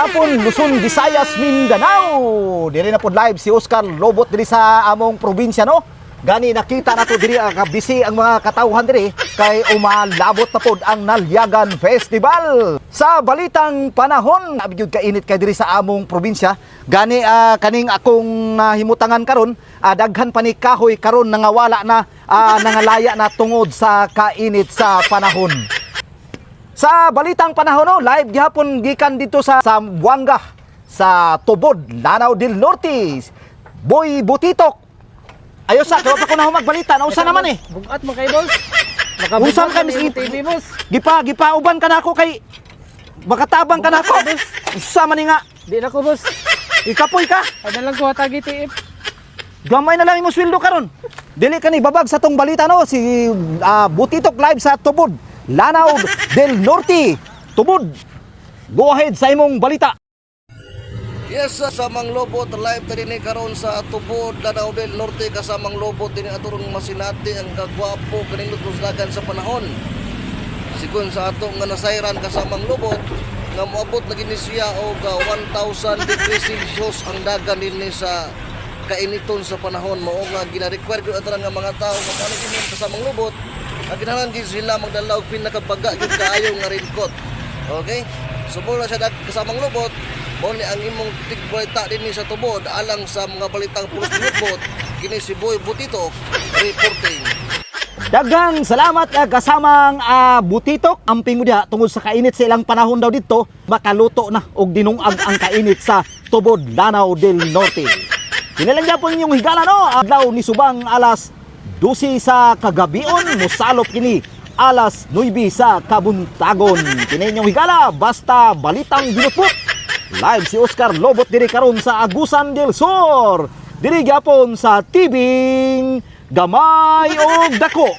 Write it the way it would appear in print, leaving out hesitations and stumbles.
gihapon Luzon, Visayas, Mindanao. Diri na pod live si Oscar Lobot diri sa among probinsya no. Gani nakita nato diri busy ang mga katawhan diri kay umalabot na pod ang Nalyagan Festival. Sa balitang panahon, abigyud kainit kay diri sa among probinsya. Gani kaning akong himutangan karon, daghan pa ni kahoy karon nangawala na nangalaya na tungod sa kainit sa panahon. Sa balitang panahon no, live gihapon gikan dito sa Buanga sa Tubod, Lanao del Norte. Boy Butitok. Ayo sa daw pa ko na magbalita, nausa naman eh. Bugat mo kay boss. Usam ka miskin TV boss. Gipa uban ka nako kay makatabang ka nako. Usa man ni nga. Di na ko boss. Ikapoy ka. Ada lang ko atagi TF. Gamay na lang imong sweldo karon. Dili ka ni babag sa tong balita no si Butitok live sa Tubod, Lanao del Norte. Tubod. Go ahead sa imong balita. Yes, kasamang lobot live tadi ni karon sa Tubod, Lanao del Norte. Kasamang lobot din aturong masinati ang kagwapo kanindot kusdagan sa panahon. Sigon sa ato nga nasayran kasamang lobot nga moabot na gini siya og 1,000 degrees Celsius ang dagan dinhi sa kainiton sa panahon. Mao nga gina-require gyud ato nga mga tawo nga kanang kasamang lobot kinahanglan gid sila magdala og pinakabaga gyud kaayo nga raincoat. Okay? Sumula siya kasamang lobot. Mo ni ang imong tigbalita dinhi sa Tubod alang sa mga balitang pulos lubot kini si Boy Butitok reporting. Daghang salamat kasamang Butitok. Amping mo diha tungod sa kainit sa ilang panahon daw dito, makaluto na og dinungag ang kainit sa Tubod, Lanao del Norte. Kinilang gyapon yung higala no, adlaw ni subang alas 12 sa kagabion, mosalop kini alas 9 sa kabuntagon. Kini yung higala basta balitang ginupot. Live si Oscar Lobot diri karon sa Agusan del Sur. Diri gyapon sa tibing Gamay og Dako.